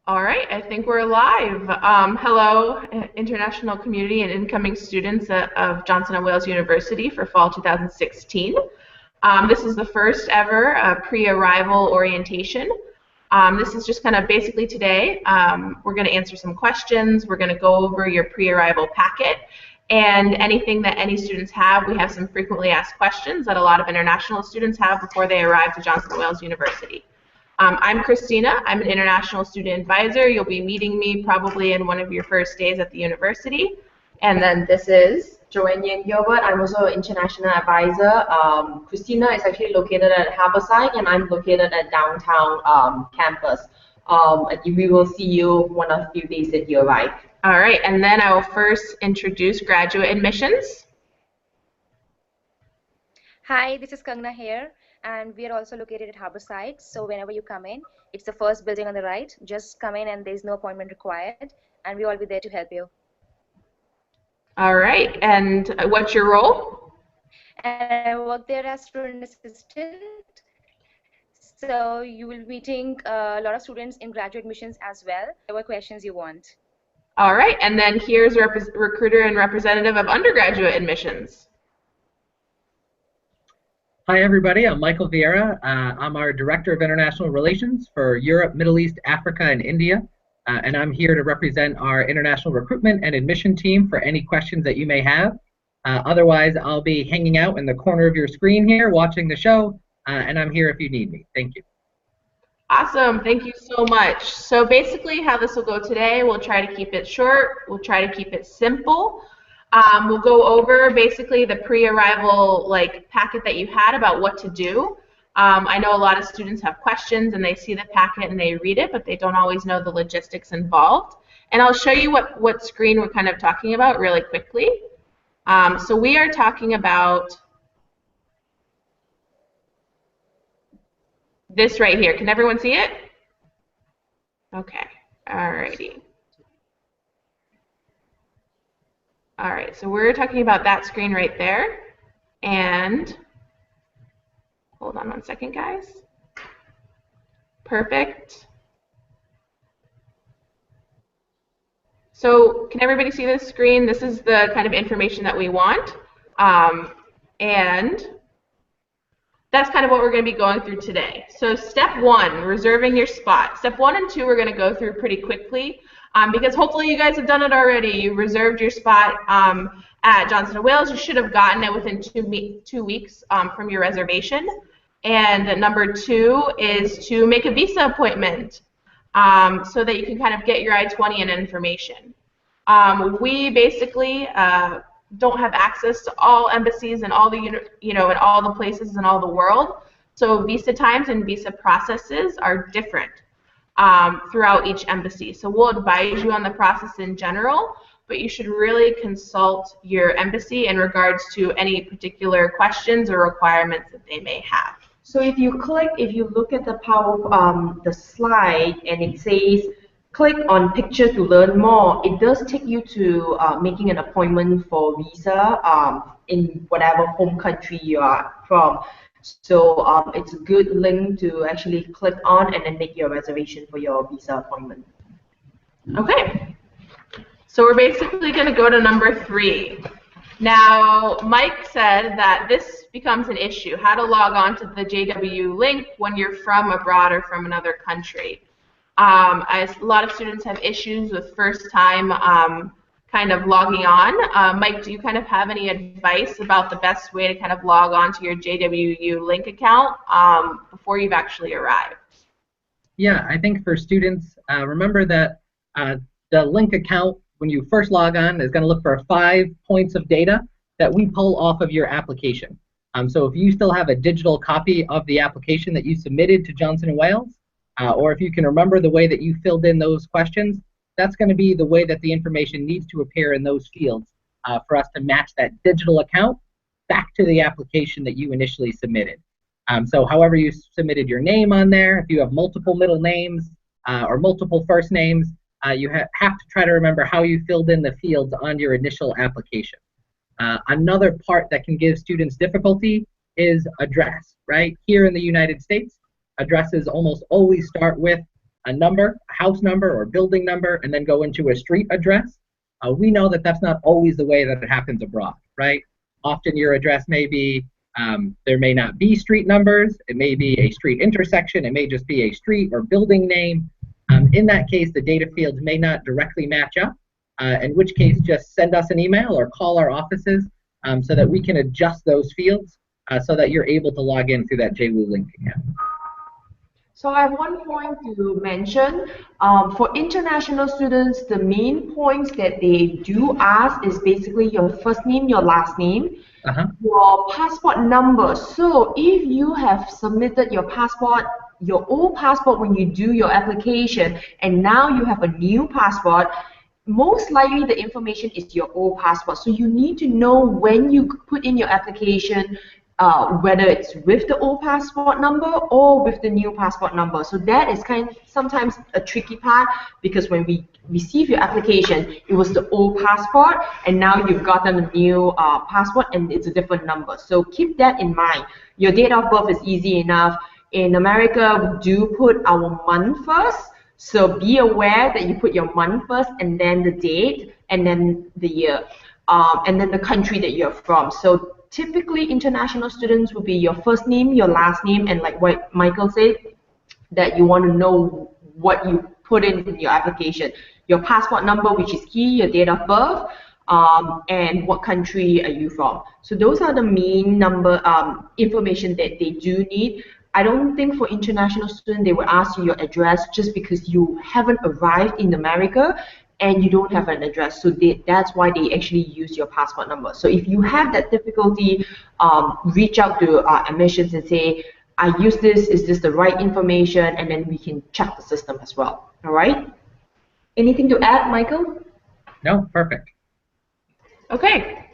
All right, I think we're live. Hello, international community and incoming students of Johnson & Wales University for fall 2016. This is the first ever pre-arrival orientation. This is just kind of basically today. We're going to answer some questions. We're going to go over your pre-arrival packet and anything that any students have. We have some frequently asked questions that a lot of international students have before they arrive to Johnson & Wales University. I'm Christina. I'm an international student advisor. You'll be meeting me probably in one of your first days at the university. And then this is Joanne Yen Gilbert. I'm also an international advisor. Christina is actually located at Harborside, and I'm located at downtown campus. We will see you one of few days that you arrive. All right, and then I will first introduce graduate admissions. Hi, this is Kangna here, and we are also located at Harborside. So whenever you come in, it's the first building on the right. Just come in and there's no appointment required, and we'll all be there to help you. All right, and what's your role? And I work there as student assistant. So you will be meeting a lot of students in graduate admissions as well. Whatever questions you want. All right, and then here's recruiter and representative of undergraduate admissions. Hi everybody, I'm Michael Vieira. I'm our Director of International Relations for Europe, Middle East, Africa, and India. And I'm here to represent our international recruitment and admission team for any questions that you may have. Otherwise, I'll be hanging out in the corner of your screen here watching the show, and I'm here if you need me. Thank you. Awesome, thank you so much. So basically how this will go today, we'll try to keep it short, we'll try to keep it simple. We'll go over basically the pre-arrival packet that you had about what to do. I know a lot of students have questions and they see the packet and they read it, but they don't always know the logistics involved. And I'll show you what screen we're kind of talking about really quickly. So we are talking about this right here. Can everyone see it? Okay, alrighty. All right, so we're talking about that screen right there. And hold on one second, guys. Perfect. So can everybody see this screen? This is the kind of information that we want. And that's kind of what we're going to be going through today. So step one, reserving your spot. Step 1 and 2 we're going to go through pretty quickly. Because hopefully you guys have done it already. You reserved your spot at Johnson & Wales. You should have gotten it within 2 weeks from your reservation. And number 2 is to make a visa appointment so that you can kind of get your I-20 and information. We basically don't have access to all embassies and all the and all the places in all the world. So visa times and visa processes are different throughout each embassy. So we'll advise you on the process in general, but you should really consult your embassy in regards to any particular questions or requirements that they may have. So if you look at the slide and it says click on picture to learn more, it does take you to making an appointment for visa in whatever home country you are from. So it's a good link to actually click on and then make your reservation for your visa appointment. Okay, so we're basically going to go to number 3. Now, Mike said that this becomes an issue, how to log on to the JWU link when you're from abroad or from another country. As a lot of students have issues with first time kind of logging on. Mike, do you kind of have any advice about the best way to kind of log on to your JWU link account before you've actually arrived? Yeah, I think for students, remember that the link account, when you first log on, is going to look for 5 points of data that we pull off of your application. So if you still have a digital copy of the application that you submitted to Johnson & Wales, or if you can remember the way that you filled in those questions, that's going to be the way that the information needs to appear in those fields for us to match that digital account back to the application that you initially submitted. So however you submitted your name on there, if you have multiple middle names or multiple first names, you have to try to remember how you filled in the fields on your initial application. Another part that can give students difficulty is address, right? Here in the United States, addresses almost always start with a number, a house number or building number, and then go into a street address. We know that that's not always the way that it happens abroad, right? Often your address may be, there may not be street numbers, it may be a street intersection, it may just be a street or building name. In that case, the data fields may not directly match up, in which case just send us an email or call our offices so that we can adjust those fields so that you're able to log in through that JWU link account. So I have one point to mention. For international students, the main points that they do ask is basically your first name, your last name, your passport number. So if you have submitted your passport, your old passport when you do your application, and now you have a new passport, most likely the information is your old passport. So you need to know when you put in your application whether it's with the old passport number or with the new passport number. So that is sometimes a tricky part, because when we receive your application, it was the old passport, and now you've gotten a new passport and it's a different number. So keep that in mind. Your date of birth is easy enough. In America, we do put our month first. So be aware that you put your month first, and then the date, and then the year, and then the country that you're from. So typically, international students will be your first name, your last name, and like what Michael said, that you want to know what you put in your application. Your passport number, which is key, your date of birth, and what country are you from. So those are the main information that they do need. I don't think for international students they will ask you your address just because you haven't arrived in America and you don't have an address. So that's why they actually use your passport number. So if you have that difficulty, reach out to admissions and say, I use this, is this the right information? And then we can check the system as well. All right? Anything to add, Michael? No, perfect. Okay,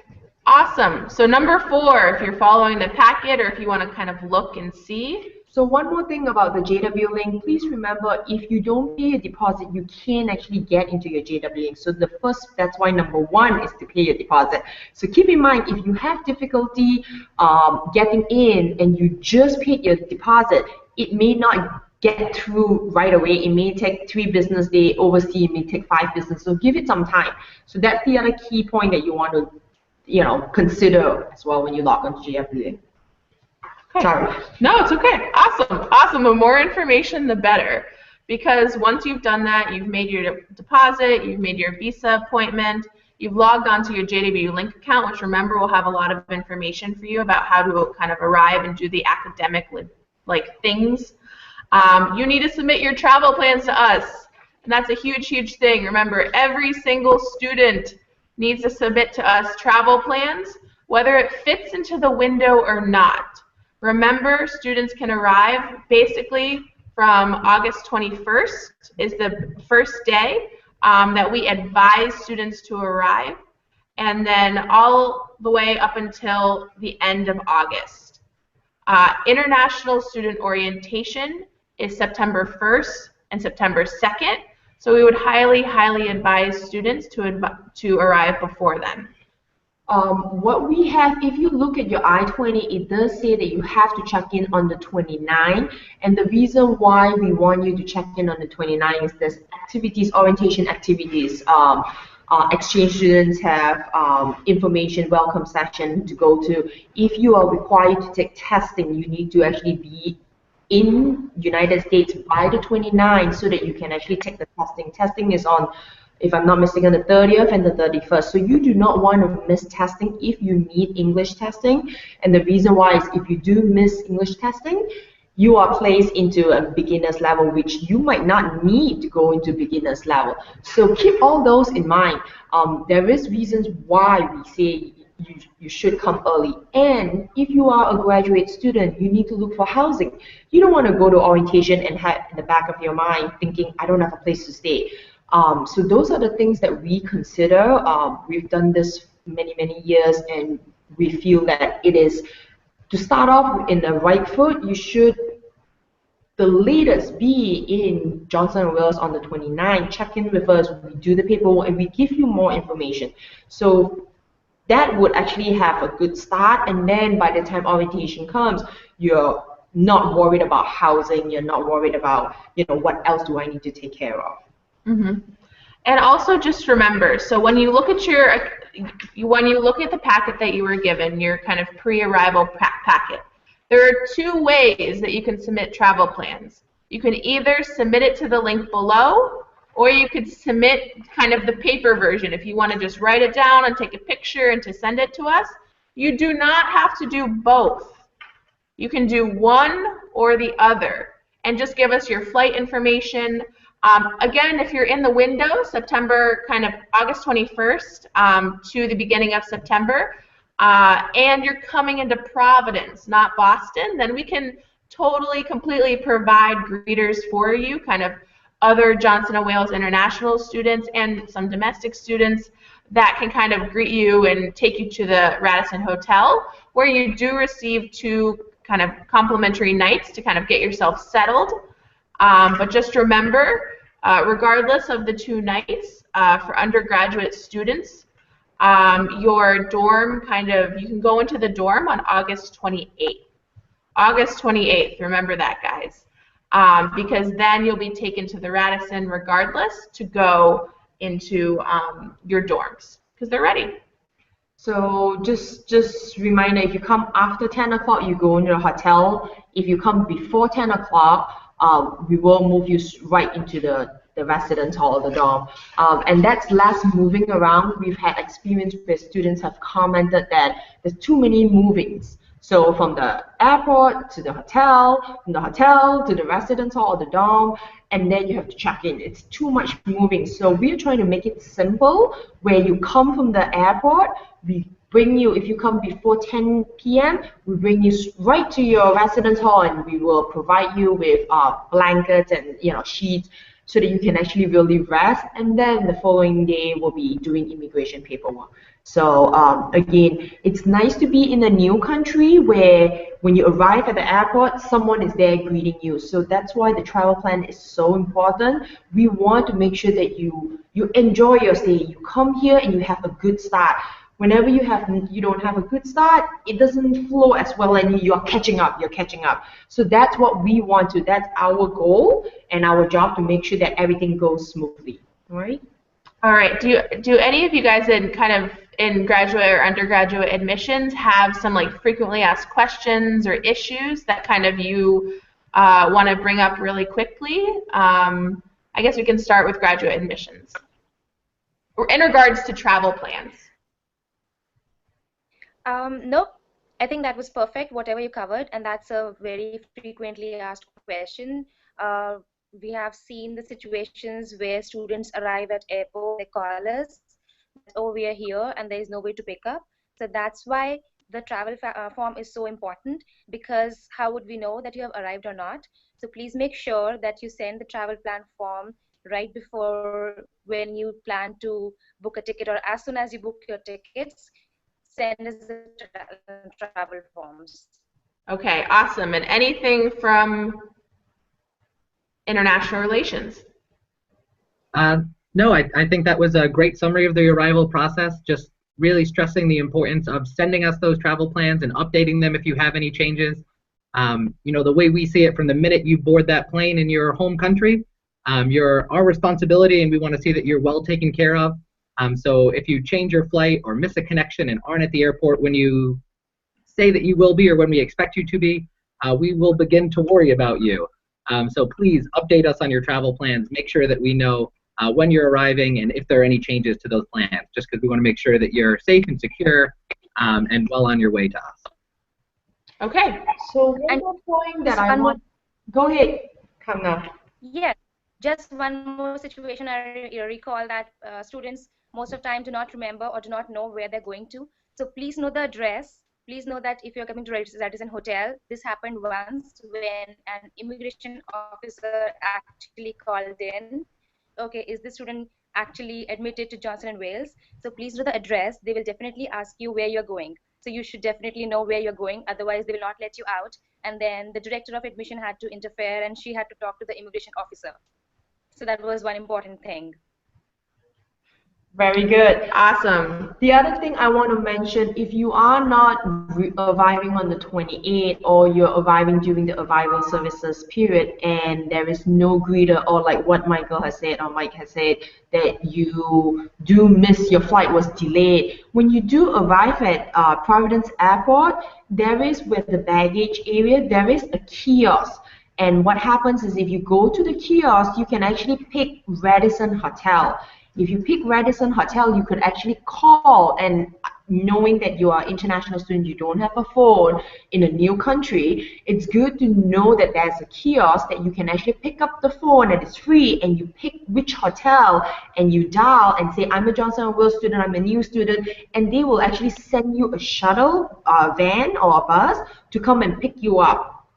awesome. So number 4, if you're following the packet or if you want to kind of look and see. So one more thing about the JWU link, please remember, if you don't pay a deposit, you can't actually get into your JWU link. So that's why number 1 is to pay your deposit. So keep in mind, if you have difficulty getting in and you just paid your deposit, it may not get through right away. It may take 3 business days. Overseas, it may take 5 business. So give it some time. So that's the other key point that you want to consider as well when you log on to JWU. Okay. Sorry. No, it's okay. Awesome. Awesome. The more information, the better. Because once you've done that, you've made your deposit, you've made your visa appointment, you've logged onto your JWU link account, which remember will have a lot of information for you about how to kind of arrive and do the academic things. You need to submit your travel plans to us. And that's a huge, huge thing. Remember, every single student needs to submit to us travel plans, whether it fits into the window or not. Remember, students can arrive basically from August 21st is the first day that we advise students to arrive, and then all the way up until the end of August. International student orientation is September 1st and September 2nd, so we would highly, highly advise students to arrive before then. What we have, if you look at your I-20, it does say that you have to check in on the 29th, and the reason why we want you to check in on the 29th is there's activities, orientation activities. Exchange students have information welcome session to go to. If you are required to take testing, you need to actually be in United States by the 29th so that you can actually take the testing. Testing is on, if I'm not mistaken, the 30th and the 31st. So you do not want to miss testing if you need English testing. And the reason why is if you do miss English testing, you are placed into a beginner's level, which you might not need to go into beginner's level. So keep all those in mind. There is reasons why we say you should come early. And if you are a graduate student, you need to look for housing. You don't want to go to orientation and have in the back of your mind thinking, I don't have a place to stay. So those are the things that we consider. We've done this many, many years, and we feel that it is, to start off in the right foot, you should, the latest, be in Johnson & Wales on the 29th. Check in with us, we do the paperwork, and we give you more information. So that would actually have a good start, and then by the time orientation comes, your not worried about housing. You're not worried about, what else do I need to take care of. Mm-hmm. And also just remember, so when you look at the packet that you were given, your kind of pre-arrival packet, there are two ways that you can submit travel plans. You can either submit it to the link below, or you could submit kind of the paper version if you want to just write it down and take a picture and to send it to us. You do not have to do both. You can do one or the other and just give us your flight information. Again, if you're in the window, September, kind of August 21st to the beginning of September, and you're coming into Providence, not Boston, then we can totally, completely provide greeters for you, kind of other Johnson & Wales international students and some domestic students that can kind of greet you and take you to the Radisson Hotel, where you do receive 2 kind of complimentary nights to kind of get yourself settled. But just remember, regardless of the 2 nights, for undergraduate students, your dorm you can go into the dorm on August 28th. August 28th, remember that, guys. Because then you'll be taken to the Radisson regardless to go into your dorms, because they're ready. So just reminder, if you come after 10 o'clock, you go into the hotel. If you come before 10 o'clock, we will move you right into the residence hall, the dorm. And that's less moving around. We've had experience where students have commented that there's too many movings. So from the airport to the hotel, from the hotel to the residence hall or the dorm, and then you have to check in. It's too much moving. So we're trying to make it simple, where you come from the airport, we bring you, if you come before 10 p.m., we bring you right to your residence hall, and we will provide you with blankets and sheets, so that you can actually really rest, and then the following day we'll be doing immigration paperwork. So again, it's nice to be in a new country where when you arrive at the airport, someone is there greeting you. So that's why the travel plan is so important. We want to make sure that you enjoy your stay. You come here and you have a good start. Whenever you don't have a good start, it doesn't flow as well, and you're catching up. So that's what we want to. That's our goal and our job, to make sure that everything goes smoothly. All right. All right. Do any of you guys in graduate or undergraduate admissions have some frequently asked questions or issues that kind of you want to bring up really quickly? I guess we can start with graduate admissions, or in regards to travel plans. Nope. I think that was perfect, whatever you covered, and that's a very frequently asked question. We have seen the situations where students arrive at airport, they call us, oh, we are here, and there is no way to pick up. So that's why the travel form is so important, because how would we know that you have arrived or not? So please make sure that you send the travel plan form right before, when you plan to book a ticket, or as soon as you book your tickets, send us the travel forms. Okay, awesome. And anything from international relations? No, I think that was a great summary of the arrival process, just really stressing the importance of sending us those travel plans and updating them if you have any changes. The way we see it, from the minute you board that plane in your home country, you're our responsibility, and we want to see that you're well taken care of. So if you change your flight or miss a connection and aren't at the airport when you say that you will be, or when we expect you to be, we will begin to worry about you. So please update us on your travel plans. Make sure that we know when you're arriving and if there are any changes to those plans, just because we want to make sure that you're safe and secure and well on your way to us. Okay. So one more point that I want. Go ahead, Kamna. Yes, just one more situation. I recall that students most of the time do not remember or do not know where they're going to. So please know the address. Please know that if you're coming to Radisson Hotel, this happened once when an immigration officer actually called in. Okay, is this student actually admitted to Johnson & Wales? So please know the address. They will definitely ask you where you're going. So you should definitely know where you're going. Otherwise, they will not let you out. And then the director of admission had to interfere, and she had to talk to the immigration officer. So that was one important thing. Very good. Awesome. The other thing I want to mention, if you are not arriving on the 28th or you're arriving during the arrival services period and there is no greeter, or like what Michael has said or Mike has said, that you do miss your flight was delayed. When you do arrive at Providence Airport, there is, with the baggage area, there is a kiosk. And what happens is if you go to the kiosk, you can actually pick Radisson Hotel. If you pick Radisson Hotel, you could actually call, and knowing that you are international student, you don't have a phone in a new country, it's good to know that there's a kiosk that you can actually pick up the phone and it's free, and you pick which hotel and you dial and say, I'm a Johnson & Wales student, I'm a new student, and they will actually send you a shuttle van or a bus to come and pick you up,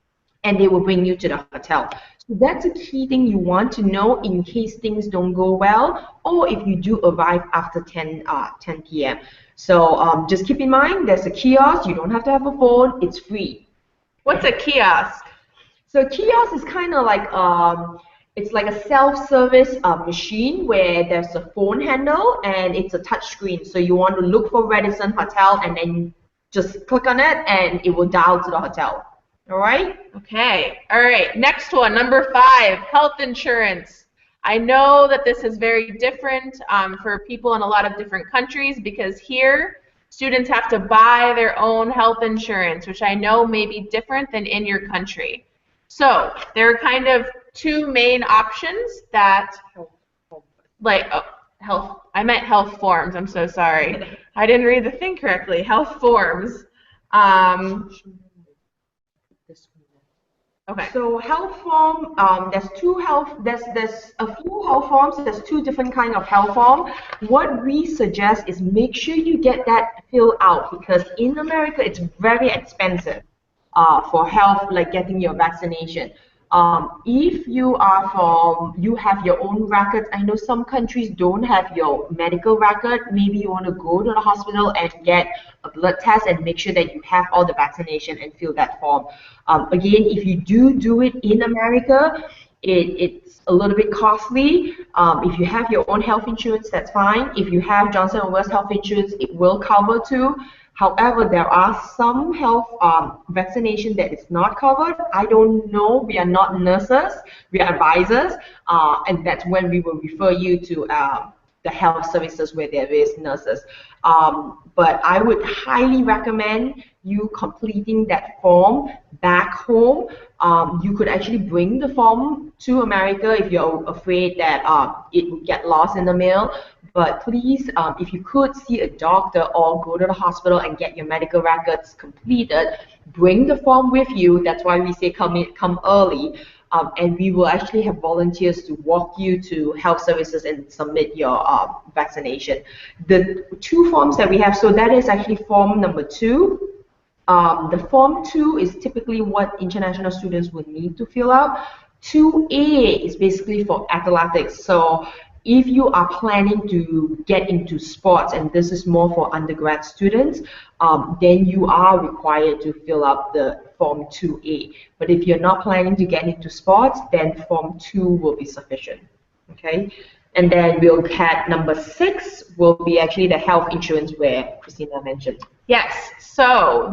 and they will bring you to the hotel. So that's a key thing you want to know in case things don't go well, or if you do arrive after 10 p.m. So just keep in mind, there's a kiosk. You don't have to have a phone. It's free. What's a kiosk? So a kiosk is kind of like it's like a self-service machine where there's a phone handle and it's a touch screen. So you want to look for Radisson Hotel and then just click on it and it will dial to the hotel. All right? Okay. All right. Next one, number 5, health insurance. I know that this is very different for people in a lot of different countries, because here students have to buy their own health insurance, which I know may be different than in your country. So there are kind of 2 main options that, like, health. I meant health forms. I'm so sorry. I didn't read the thing correctly. Health forms. Okay. So health form, there's a few health forms. There's 2 different kind of health form. What we suggest is make sure you get that filled out, because in America it's very expensive for health, like getting your vaccination. If you have your own records, I know some countries don't have your medical record. Maybe you want to go to the hospital and get a blood test and make sure that you have all the vaccination and fill that form. Again, if you do it in America, it's a little bit costly. If you have your own health insurance, that's fine. If you have Johnson & Wales health insurance, it will cover too. However, there are some health vaccination that is not covered. I don't know. We are not nurses. We are advisors, and that's when we will refer you to the health services where there is nurses. But I would highly recommend you completing that form back home. You could actually bring the form to America if you're afraid that it would get lost in the mail. But please, if you could see a doctor or go to the hospital and get your medical records completed, bring the form with you. That's why we say come early. And we will actually have volunteers to walk you to health services and submit your vaccination. The 2 forms that we have, so that is actually form number 2. The form 2 is typically what international students would need to fill out. 2A is basically for athletics. So if you are planning to get into sports, and this is more for undergrad students, then you are required to fill out the Form 2A. But if you're not planning to get into sports, then Form 2 will be sufficient. Okay? And then we'll have number 6 will be actually the health insurance where Christina mentioned. Yes. So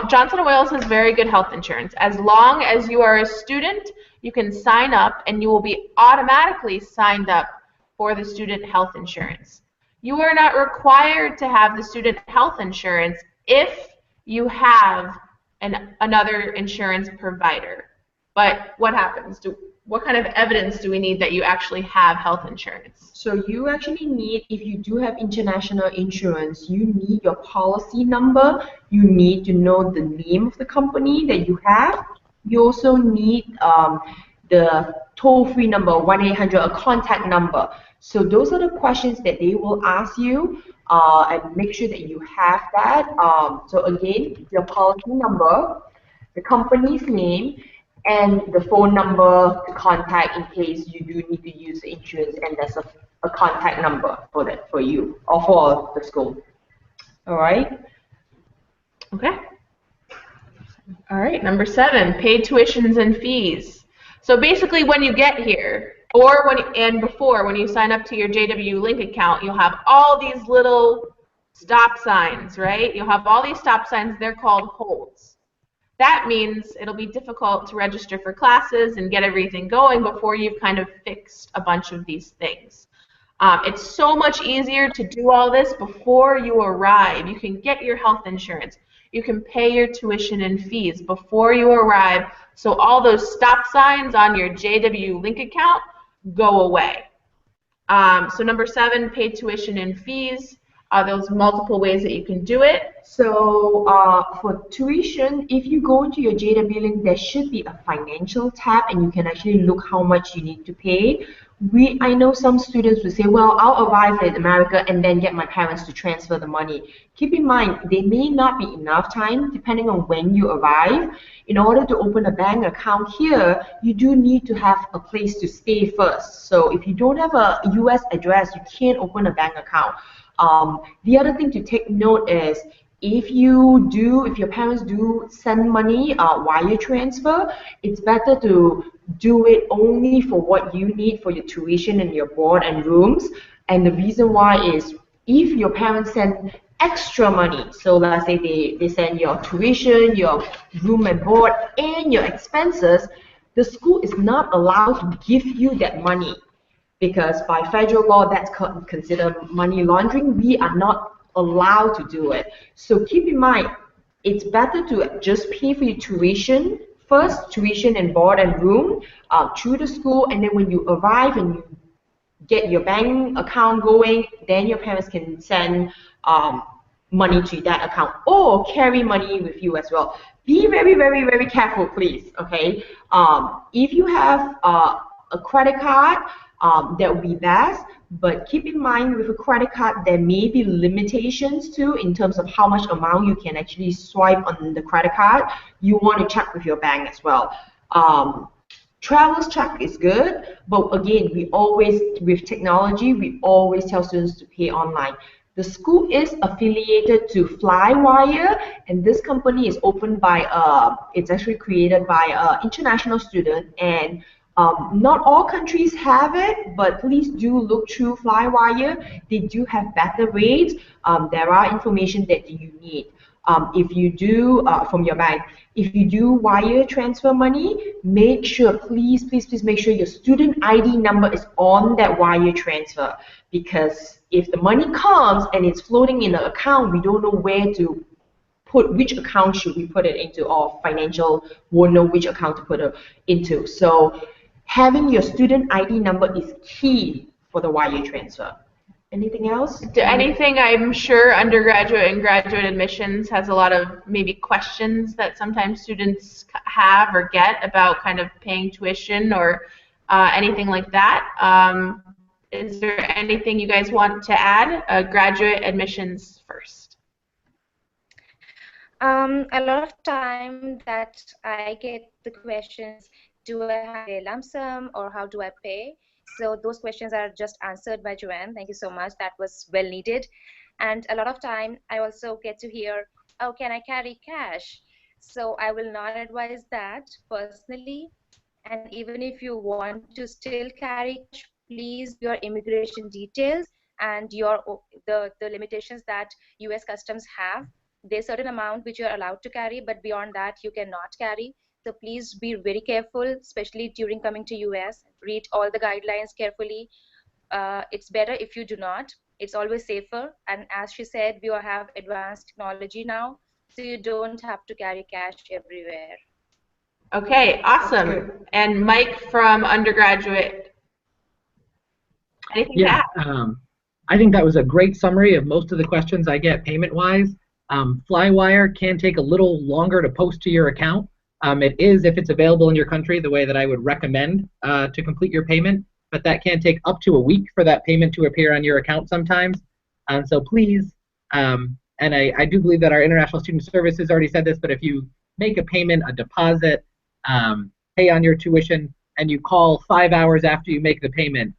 Johnson & Wales has very good health insurance. As long as you are a student, you can sign up and you will be automatically signed up for the student health insurance. You are not required to have the student health insurance if you have another insurance provider. But what happens? What kind of evidence do we need that you actually have health insurance? So you actually need, if you do have international insurance, you need your policy number. You need to know the name of the company that you have. You also need the toll-free number, 1-800, a contact number. So those are the questions that they will ask you, and make sure that you have that. So again, your policy number, the company's name, and the phone number to contact in case you do need to use the insurance, and there's a contact number for that for you or for the school. All right? Okay. All right, number 7, paid tuitions and fees. So basically when you get here, Or when you sign up to your JWU Link account, you'll have all these little stop signs, right? You'll have all these stop signs, they're called holds. That means it'll be difficult to register for classes and get everything going before you've kind of fixed a bunch of these things. It's so much easier to do all this before you arrive. You can get your health insurance. You can pay your tuition and fees before you arrive, so all those stop signs on your JWU Link account go away. So number 7, pay tuition and fees. There's multiple ways that you can do it. So for tuition, if you go to your JW link, there should be a financial tab, and you can actually look how much you need to pay. I know some students will say, well, I'll arrive in America and then get my parents to transfer the money. Keep in mind, there may not be enough time, depending on when you arrive. In order to open a bank account here, you do need to have a place to stay first. So if you don't have a US address, you can't open a bank account. The other thing to take note is, if your parents do send money wire transfer, it's better to do it only for what you need for your tuition and your board and rooms. And the reason why is, if your parents send extra money, so let's say they send your tuition, your room and board, and your expenses, the school is not allowed to give you that money, because by federal law that's considered money laundering. We are not allowed to do it. So keep in mind, it's better to just pay for your tuition first, tuition and board and room through the school, and then when you arrive and you get your bank account going, then your parents can send money to that account, or carry money with you as well. Be very, very, very careful, please, okay? If you have a credit card, that would be best, but keep in mind, with a credit card, there may be limitations too in terms of how much amount you can actually swipe on the credit card. You want to check with your bank as well. Traveler's check is good, but again, with technology, we always tell students to pay online. The school is affiliated to Flywire, and this company is opened by it's actually created by an international student, and not all countries have it, but please do look through Flywire. They do have better rates. There are information that you need. If you do, from your bank, if you do wire transfer money, make sure, please make sure your student ID number is on that wire transfer, because if the money comes and it's floating in an account, we don't know where to put, which account should we put it into, or financial won't know which account to put it into. So having your student ID number is key for the wire transfer. Anything else? Anything? I'm sure undergraduate and graduate admissions has a lot of maybe questions that sometimes students have or get about kind of paying tuition or anything like that. Is there anything you guys want to add? Graduate admissions first. A lot of time that I get the questions, do I have a lump sum or how do I pay? So those questions are just answered by Joanne. Thank you so much. That was well needed. And a lot of time I also get to hear, oh, can I carry cash? So I will not advise that personally. And even if you want to still carry cash, please your immigration details and the limitations that US Customs have. There's a certain amount which you're allowed to carry, but beyond that you cannot carry. So please be very careful, especially during coming to US. Read all the guidelines carefully. It's better if you do not. It's always safer. And as she said, we have advanced technology now, so you don't have to carry cash everywhere. Okay, awesome. And Mike from undergraduate, anything to add? I think that was a great summary of most of the questions I get payment-wise. Flywire can take a little longer to post to your account. It is, if it's available in your country, the way that I would recommend to complete your payment, but that can take up to a week for that payment to appear on your account sometimes. So please, and I do believe that our International Student Service has already said this, but if you make a payment, a deposit, pay on your tuition, and you call 5 hours after you make the payment,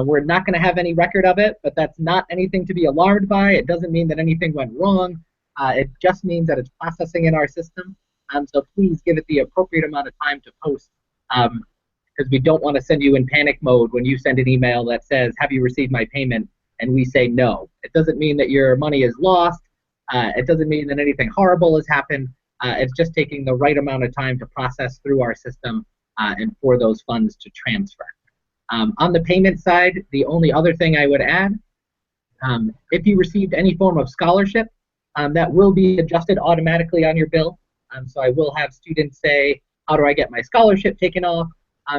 we're not going to have any record of it, but that's not anything to be alarmed by. It doesn't mean that anything went wrong. It just means that it's processing in our system. So please give it the appropriate amount of time to post. because we don't want to send you in panic mode when you send an email that says, have you received my payment? And we say no. It doesn't mean that your money is lost. It doesn't mean that anything horrible has happened. It's just taking the right amount of time to process through our system and for those funds to transfer. On the payment side, the only other thing I would add, if you received any form of scholarship, that will be adjusted automatically on your bill. So I will have students say, how do I get my scholarship taken off?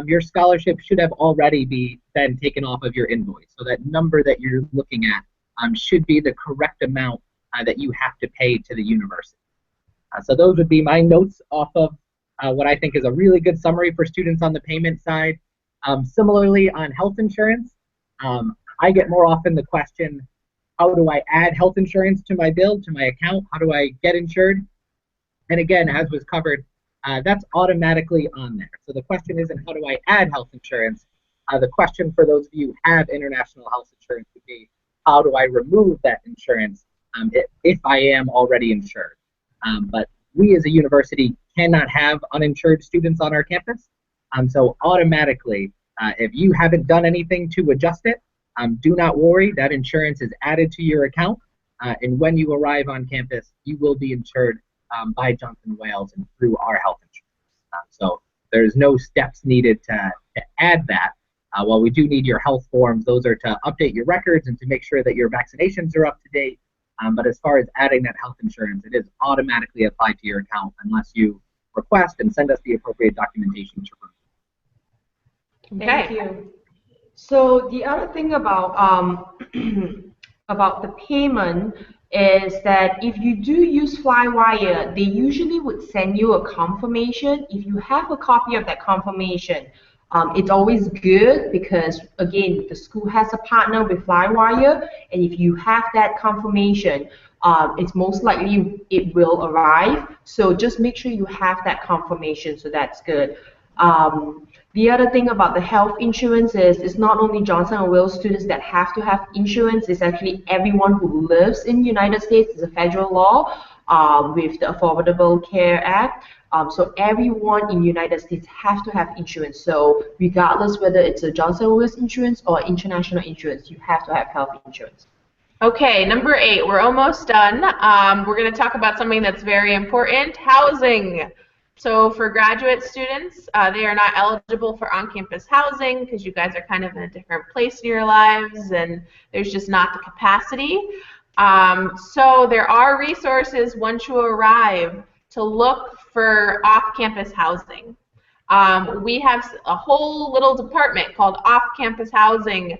Your scholarship should have already been taken off of your invoice. So that number that you're looking at should be the correct amount that you have to pay to the university. So those would be my notes off of what I think is a really good summary for students on the payment side. Similarly, on health insurance, I get more often the question, how do I add health insurance to my bill, to my account? How do I get insured? And again, as was covered, that's automatically on there. So the question isn't how do I add health insurance? The question for those of you who have international health insurance would be, how do I remove that insurance if I am already insured? But we as a university cannot have uninsured students on our campus. So automatically, if you haven't done anything to adjust it, do not worry, that insurance is added to your account. And when you arrive on campus, you will be insured by Johnson & Wales and through our health insurance. So there's no steps needed to add that. While we do need your health forms, those are to update your records and to make sure that your vaccinations are up to date. But as far as adding that health insurance, it is automatically applied to your account unless you request and send us the appropriate documentation to remove. Thank you. So the other thing about about the payment is that if you do use Flywire, they usually would send you a confirmation. If you have a copy of that confirmation, it's always good because, again, the school has a partner with Flywire, and if you have that confirmation, it's most likely it will arrive. So just make sure you have that confirmation, so that's good. The other thing about the health insurance is it's not only Johnson & Wales students that have to have insurance, it's actually everyone who lives in the United States. It's a federal law with the Affordable Care Act. So everyone in the United States have to have insurance. So regardless whether it's a Johnson & Wales insurance or international insurance, you have to have health insurance. Okay, number 8, we're almost done. We're going to talk about something that's very important, housing. So for graduate students, they are not eligible for on-campus housing because you guys are kind of in a different place in your lives and there's just not the capacity. So there are resources once you arrive to look for off-campus housing. We have a whole little department called off-campus housing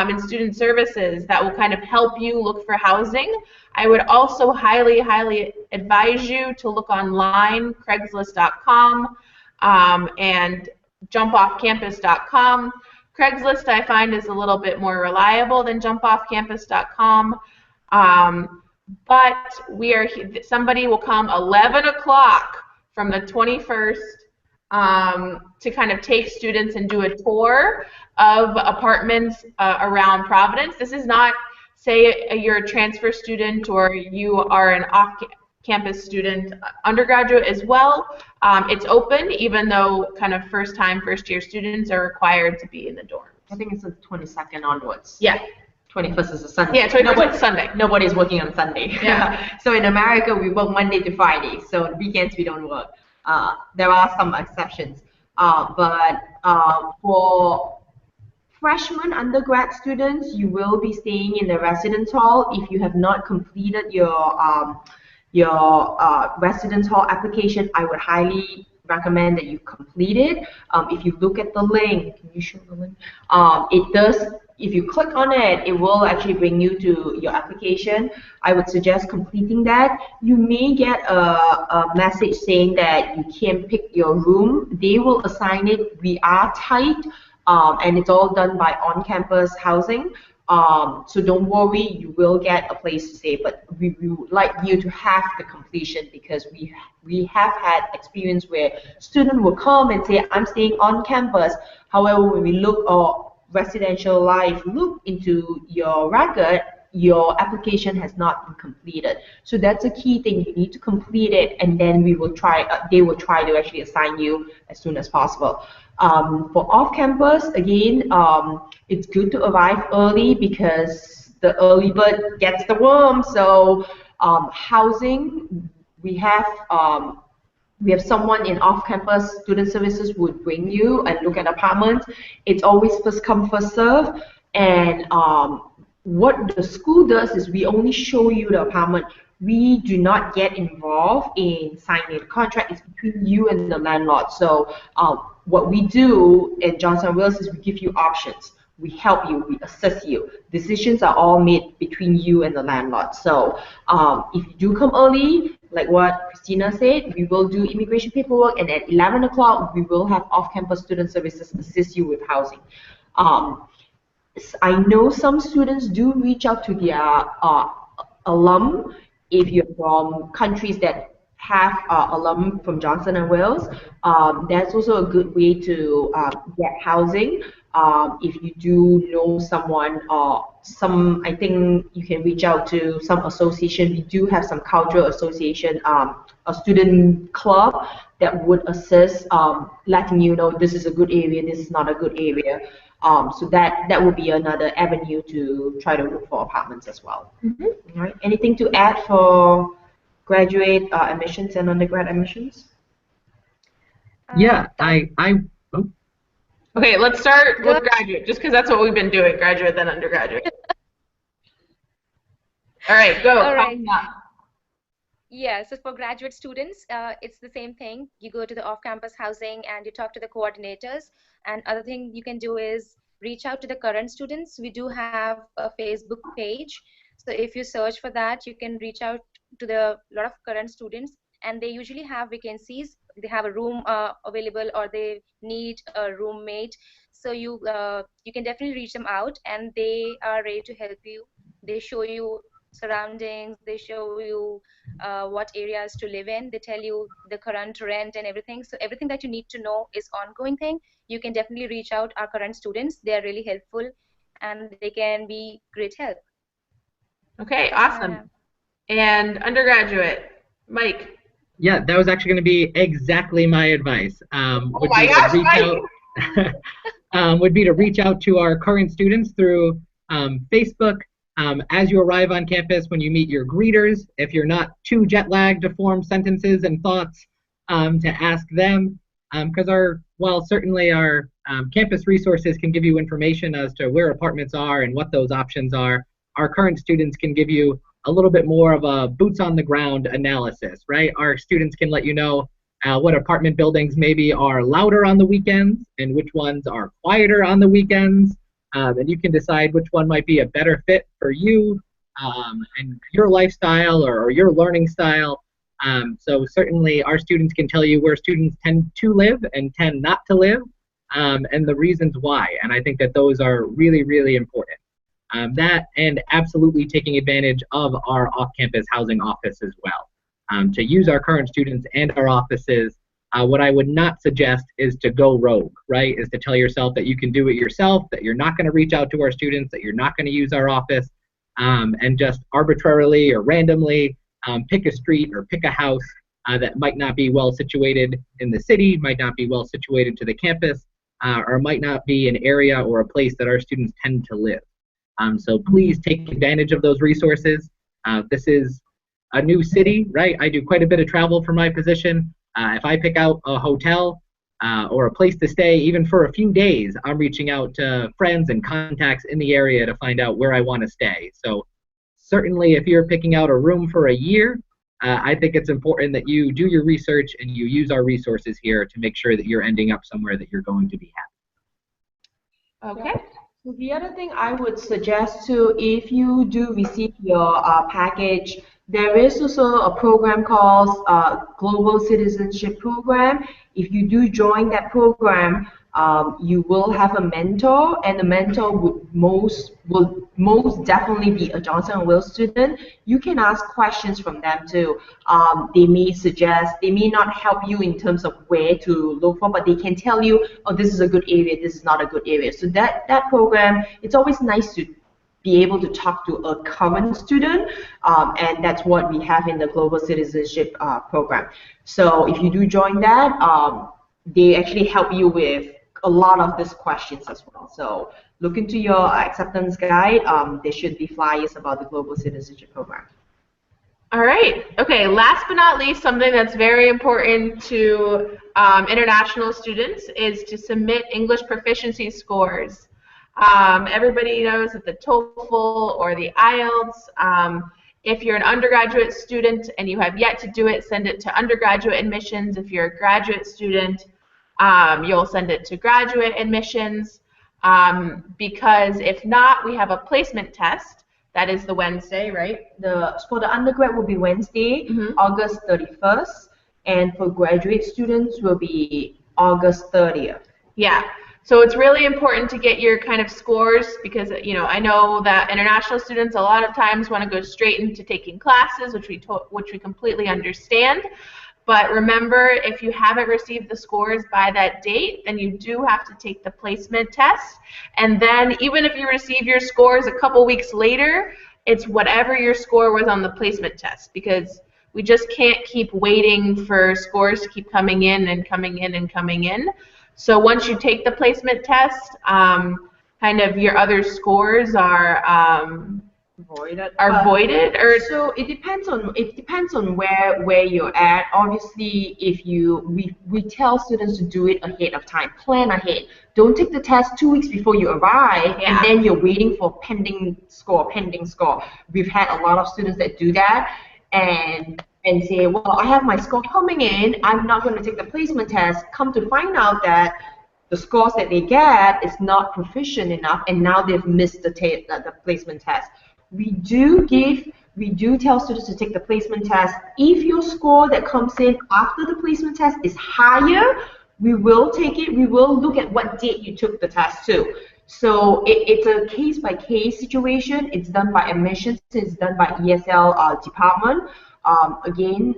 in student services that will kind of help you look for housing. I would also highly, highly advise you to look online, Craigslist.com and jumpoffcampus.com. Craigslist I find is a little bit more reliable than jumpoffcampus.com. But somebody will come 11 o'clock from the 21st to kind of take students and do a tour of apartments around Providence. This is not, say you're a transfer student or you are an off-campus student, undergraduate as well. It's open, even though kind of first-time, first-year students are required to be in the dorms. I think it's the 22nd onwards. Yeah. 21st is a Sunday. Yeah, 21st is Sunday. Nobody's working on Sunday. Yeah. So in America, we work Monday to Friday. So weekends we don't work. There are some exceptions. But for freshman undergrad students, you will be staying in the residence hall. If you have not completed your residence hall application, I would highly recommend that you complete it. If you look at the link, can you show the link? It does. If you click on it, it will actually bring you to your application. I would suggest completing that. You may get a message saying that you can't pick your room. They will assign it. We are tight, and it's all done by on-campus housing. So don't worry, you will get a place to stay, but we would like you to have the completion because we have had experience where students will come and say, I'm staying on campus. However, when we look or residential life look into your record, your application has not been completed. So that's a key thing. You need to complete it, and then we will try. They will try to actually assign you as soon as possible. For off-campus, again, it's good to arrive early because the early bird gets the worm. So housing, we have someone in off-campus student services would bring you and look at apartments. It's always first come, first serve. And what the school does is we only show you the apartment. We do not get involved in signing a contract. It's between you and the landlord. So what we do in Johnson & Wales is we give you options. We help you, we assist you. Decisions are all made between you and the landlord. So if you do come early, like what Christina said, we will do immigration paperwork, and at 11 o'clock, we will have off-campus student services assist you with housing. I know some students do reach out to their alum. If you're from countries that have alum from Johnson & Wales, that's also a good way to get housing. If you do know someone, I think you can reach out to some association. We do have some cultural association, a student club that would assist, letting you know this is a good area, this is not a good area. So that would be another avenue to try to look for apartments as well. All right. Anything to add for graduate admissions and undergrad admissions? Yeah, Okay, let's start with graduate, just because that's what we've been doing, graduate then undergraduate. All right, go. All right. Yeah, so for graduate students, it's the same thing. You go to the off-campus housing and you talk to the coordinators. And other thing you can do is reach out to the current students. We do have a Facebook page. So if you search for that, you can reach out to the lot of current students, and they usually have vacancies. They have a room available, or they need a roommate. So you can definitely reach them out, and they are ready to help you. They show you surroundings, they show you what areas to live in, they tell you the current rent and everything. So everything that you need to know is ongoing thing. You can definitely reach out our current students. They are really helpful and they can be great help. Okay, awesome. And undergraduate, Mike. Yeah, that was actually going to be exactly my advice. Would be to reach out to our current students through Facebook. As you arrive on campus, when you meet your greeters, if you're not too jet lagged to form sentences and thoughts, to ask them, because while certainly our campus resources can give you information as to where apartments are and what those options are, our current students can give you a little bit more of a boots on the ground analysis, right? Our students can let you know what apartment buildings maybe are louder on the weekends and which ones are quieter on the weekends. And you can decide which one might be a better fit for you and your lifestyle or your learning style. So certainly our students can tell you where students tend to live and tend not to live, and the reasons why. And I think that those are really, really important. That and absolutely taking advantage of our off-campus housing office as well. To use our current students and our offices, what I would not suggest is to go rogue, right? Is to tell yourself that you can do it yourself, that you're not going to reach out to our students, that you're not going to use our office, and just arbitrarily or randomly pick a street or pick a house that might not be well situated in the city, might not be well situated to the campus, or might not be an area or a place that our students tend to live. So please take advantage of those resources. This is a new city, right? I do quite a bit of travel for my position. If I pick out a hotel or a place to stay, even for a few days, I'm reaching out to friends and contacts in the area to find out where I want to stay. So certainly if you're picking out a room for a year, I think it's important that you do your research and you use our resources here to make sure that you're ending up somewhere that you're going to be happy. Okay. So the other thing I would suggest too, if you do receive your package, there is also a program called Global Citizenship Program. If you do join that program, you will have a mentor, and the mentor will most definitely be a Johnson & Wales student. You can ask questions from them too. They may suggest, they may not help you in terms of where to look for, but they can tell you, oh, this is a good area, this is not a good area. So that program, it's always nice to be able to talk to a current student, and that's what we have in the Global Citizenship Program. So if you do join that, they actually help you with a lot of these questions as well. So look into your acceptance guide. There should be flyers about the Global Citizenship Program. All right. Okay. Last but not least, something that's very important to international students is to submit English proficiency scores. Everybody knows that the TOEFL or the IELTS. If you're an undergraduate student and you have yet to do it, send it to undergraduate admissions. If you're a graduate student, you'll send it to graduate admissions. Because if not, we have a placement test. That is the Wednesday, right? For the undergrad will be Wednesday, August 31st, and for graduate students will be August 30th. Yeah. So it's really important to get your kind of scores because, you know, I know that international students a lot of times want to go straight into taking classes, which we completely understand. But remember, if you haven't received the scores by that date, then you do have to take the placement test. And then even if you receive your scores a couple weeks later, it's whatever your score was on the placement test because we just can't keep waiting for scores to keep coming in and coming in and coming in. So once you take the placement test, kind of your other scores are voided, or so it depends on where you're at. Obviously, if we tell students to do it ahead of time, plan ahead. Don't take the test 2 weeks before you arrive, and then you're waiting for pending score. We've had a lot of students that do that, and say, well, I have my score coming in, I'm not going to take the placement test. Come to find out that the scores that they get is not proficient enough, and now they've missed the placement test. We do tell students to take the placement test. If your score that comes in after the placement test is higher, we will take it. We will look at what date you took the test to. So it's a case-by-case situation. It's done by admissions. It's done by ESL department. Again,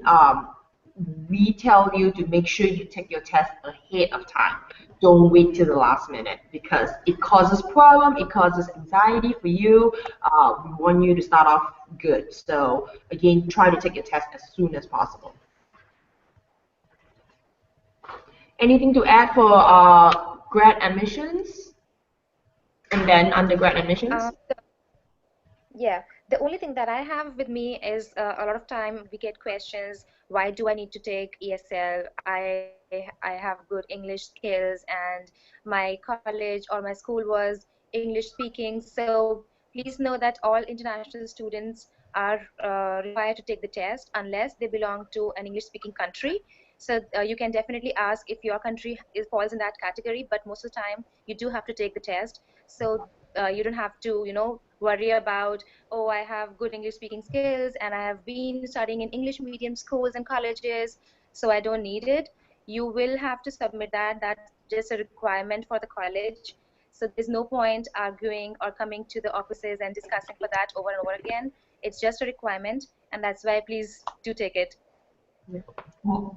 we tell you to make sure you take your test ahead of time. Don't wait till the last minute because it causes problem, it causes anxiety for you. We want you to start off good. So again, try to take your test as soon as possible. Anything to add for grad admissions and then undergrad admissions? Yeah. The only thing that I have with me is a lot of time we get questions, why do I need to take ESL? I have good English skills and my college or my school was English speaking. So please know that all international students are required to take the test unless they belong to an English speaking country. So you can definitely ask if your country falls in that category, but most of the time you do have to take the test. So you don't have to, worry about, oh, I have good English speaking skills and I have been studying in English medium schools and colleges, so I don't need it. You will have to submit that. That's just a requirement for the college. So there's no point arguing or coming to the offices and discussing for that over and over again. It's just a requirement, and that's why please do take it.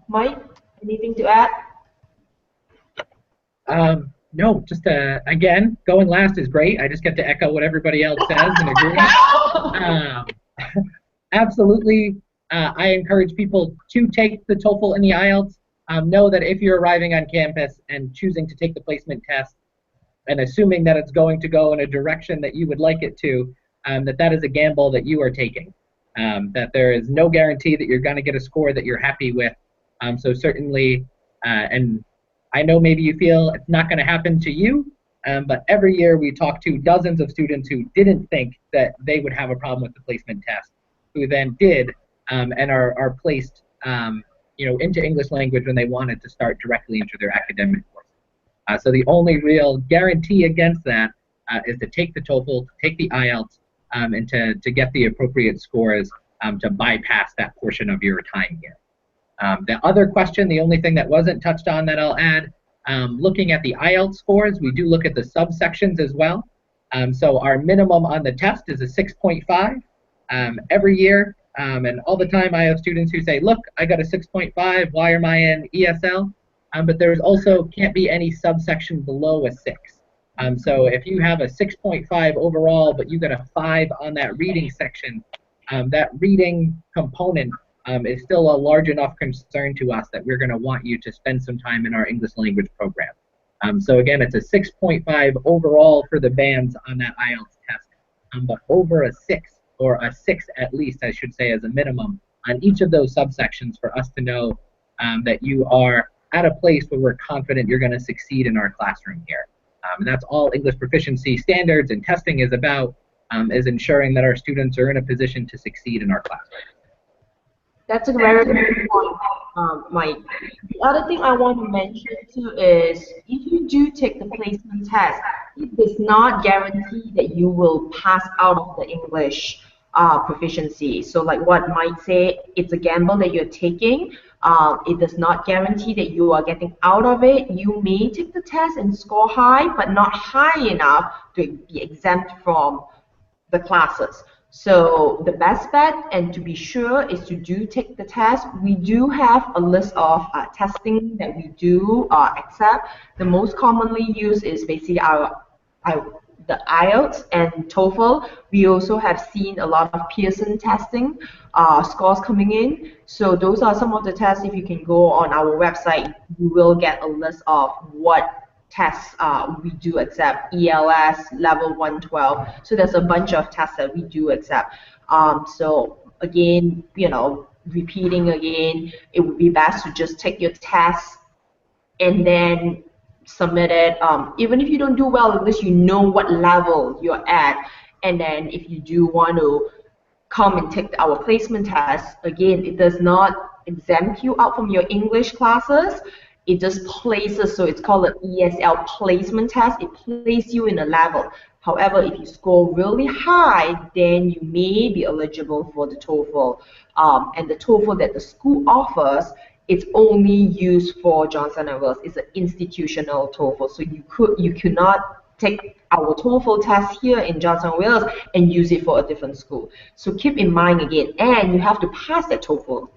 Mike, anything to add? No, just again, going last is great. I just get to echo what everybody else says and agree. Absolutely, I encourage people to take the TOEFL and the IELTS. Know that if you're arriving on campus and choosing to take the placement test, and assuming that it's going to go in a direction that you would like it to, that is a gamble that you are taking. That there is no guarantee that you're going to get a score that you're happy with. So certainly, and I know maybe you feel it's not going to happen to you, but every year we talk to dozens of students who didn't think that they would have a problem with the placement test, who then did and are placed into English language when they wanted to start directly into their academic course. So the only real guarantee against that is to take the TOEFL, to take the IELTS, and to get the appropriate scores to bypass that portion of your time here. The other question, the only thing that wasn't touched on that I'll add, looking at the IELTS scores, we do look at the subsections as well. So our minimum on the test is a 6.5 every year. And all the time I have students who say, look, I got a 6.5, why am I in ESL? But there's also can't be any subsection below a 6. So if you have a 6.5 overall, but you got a 5 on that reading section, that reading component is still a large enough concern to us that we're going to want you to spend some time in our English language program. So again, it's a 6.5 overall for the bands on that IELTS test, but over a 6, or a 6 at least, I should say, as a minimum on each of those subsections for us to know that you are at a place where we're confident you're going to succeed in our classroom here. And that's all English proficiency standards and testing is about, is ensuring that our students are in a position to succeed in our classroom. That's a very good point, Mike. The other thing I want to mention too is if you do take the placement test, it does not guarantee that you will pass out of the English proficiency. So like what Mike said, it's a gamble that you're taking. It does not guarantee that you are getting out of it. You may take the test and score high, but not high enough to be exempt from the classes. So the best bet, and to be sure, is to do take the test. We do have a list of testing that we do accept. The most commonly used is basically the IELTS and TOEFL. We also have seen a lot of Pearson testing scores coming in. So those are some of the tests. If you can go on our website, you will get a list of what tests we do accept. ELS, level 112. So there's a bunch of tests that we do accept. So again, you know, repeating again, it would be best to just take your test and then submit it. Even if you don't do well, at least you know what level you're at. And then if you do want to come and take our placement test, again, it does not exempt you out from your English classes. It just places, so it's called an ESL placement test. It places you in a level. However, if you score really high, then you may be eligible for the TOEFL. And the TOEFL that the school offers, it's only used for Johnson & Wales. It's an institutional TOEFL, so you cannot take our TOEFL test here in Johnson & Wales and use it for a different school. So keep in mind again, and you have to pass that TOEFL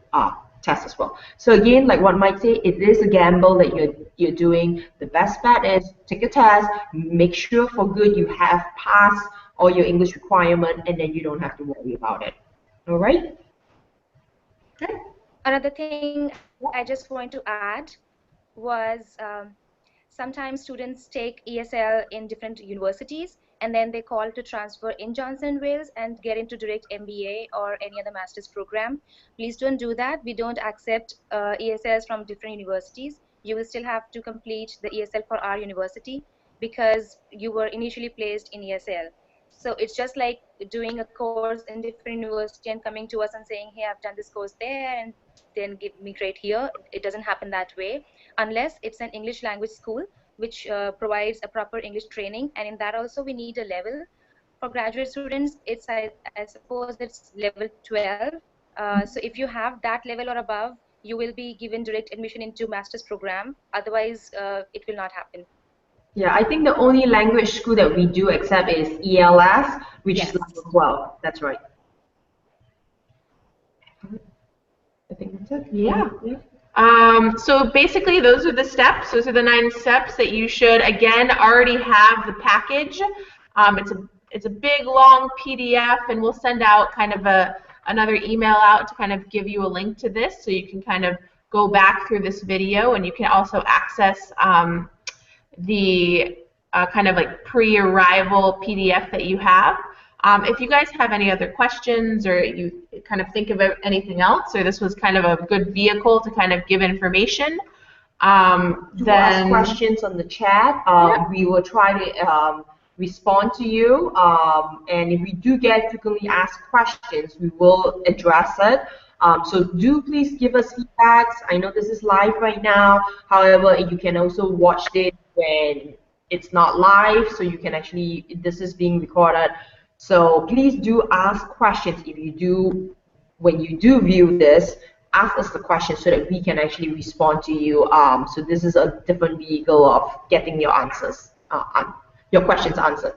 test as well. So again, like what Mike said, it is a gamble that you're doing. The best bet is take a test, make sure for good you have passed all your English requirement, and then you don't have to worry about it. All right? Okay. Another thing I just want to add was sometimes students take ESL in different universities and then they call to transfer in Johnson & Wales and get into direct MBA or any other master's program. Please don't do that. We don't accept ESLs from different universities. You will still have to complete the ESL for our university because you were initially placed in ESL. So it's just like doing a course in different university and coming to us and saying, hey, I've done this course there and then give me grade here. It doesn't happen that way unless it's an English language school which provides a proper English training, and in that also we need a level. For graduate students, it's I suppose it's level 12. So if you have that level or above, you will be given direct admission into master's program. Otherwise, it will not happen. Yeah, I think the only language school that we do accept is ELS, which is level 12. That's right. I think that's it. Yeah. So basically, those are the steps. Those are the 9 steps that you should, again, already have the package. It's a big, long PDF, and we'll send out kind of another email out to kind of give you a link to this, so you can kind of go back through this video, and you can also access the kind of like pre-arrival PDF that you have. If you guys have any other questions or you kind of think of anything else, or this was kind of a good vehicle to kind of give information, then ask questions on the chat. We will try to respond to you. And if we do get frequently asked questions, we will address it. So do please give us feedbacks. I know this is live right now. However, you can also watch this when it's not live, so you can actually, this is being recorded. So please do ask questions if you do, when you do view this, ask us the questions so that we can actually respond to you. So this is a different vehicle of getting your answers, your questions answered.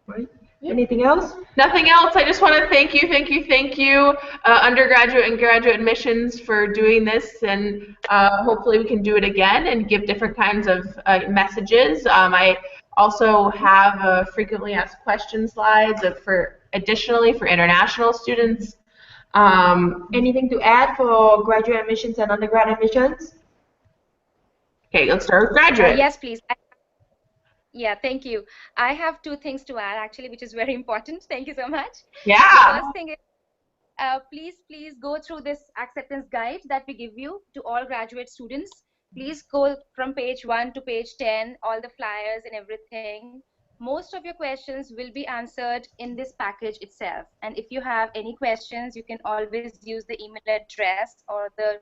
Right? Yeah. Anything else? Nothing else. I just want to thank you, undergraduate and graduate admissions for doing this, and hopefully we can do it again and give different kinds of messages. I also have frequently asked questions slides additionally for international students. Anything to add for graduate admissions and undergrad admissions? Okay, let's start with graduate. Yes, please. I have Yeah, thank you. I have two things to add actually, which is very important. Thank you so much. Yeah. The first thing is, please go through this acceptance guide that we give you to all graduate students. Please go from page 1 to page 10, all the flyers and everything. Most of your questions will be answered in this package itself. And if you have any questions, you can always use the email address or the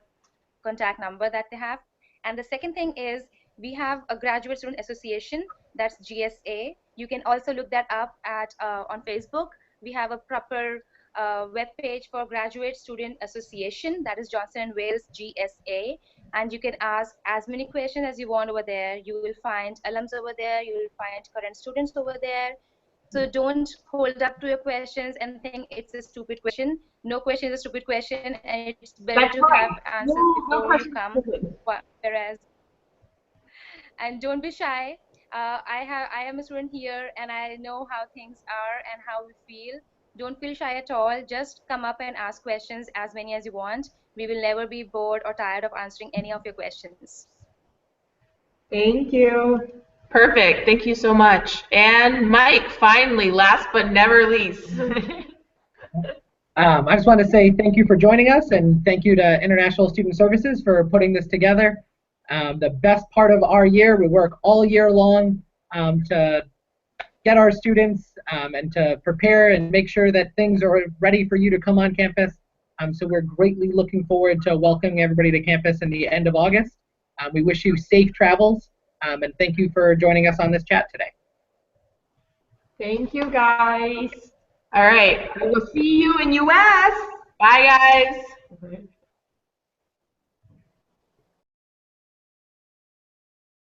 contact number that they have. And the second thing is we have a graduate student association, that's GSA. You can also look that up at on Facebook. We have a proper web page for graduate student association, that is Johnson and Wales GSA, and you can ask as many questions as you want over there. You will find alums over there, you will find current students over there. So don't hold up to your questions and think it's a stupid question. No question is a stupid question, and it's better That's to right. have answers No before you question. come. Whereas, and don't be shy. I am a student here, and I know how things are and how we feel. Don't feel shy at all. Just come up and ask questions, as many as you want. We will never be bored or tired of answering any of your questions. Thank you. Perfect. Thank you so much. And Mike, finally, last but never least. I just want to say thank you for joining us, and thank you to International Student Services for putting this together. The best part of our year, we work all year long to get our students and to prepare and make sure that things are ready for you to come on campus. So we're greatly looking forward to welcoming everybody to campus in the end of August. We wish you safe travels, and thank you for joining us on this chat today. Thank you, guys. All right. We will see you in US. Bye, guys.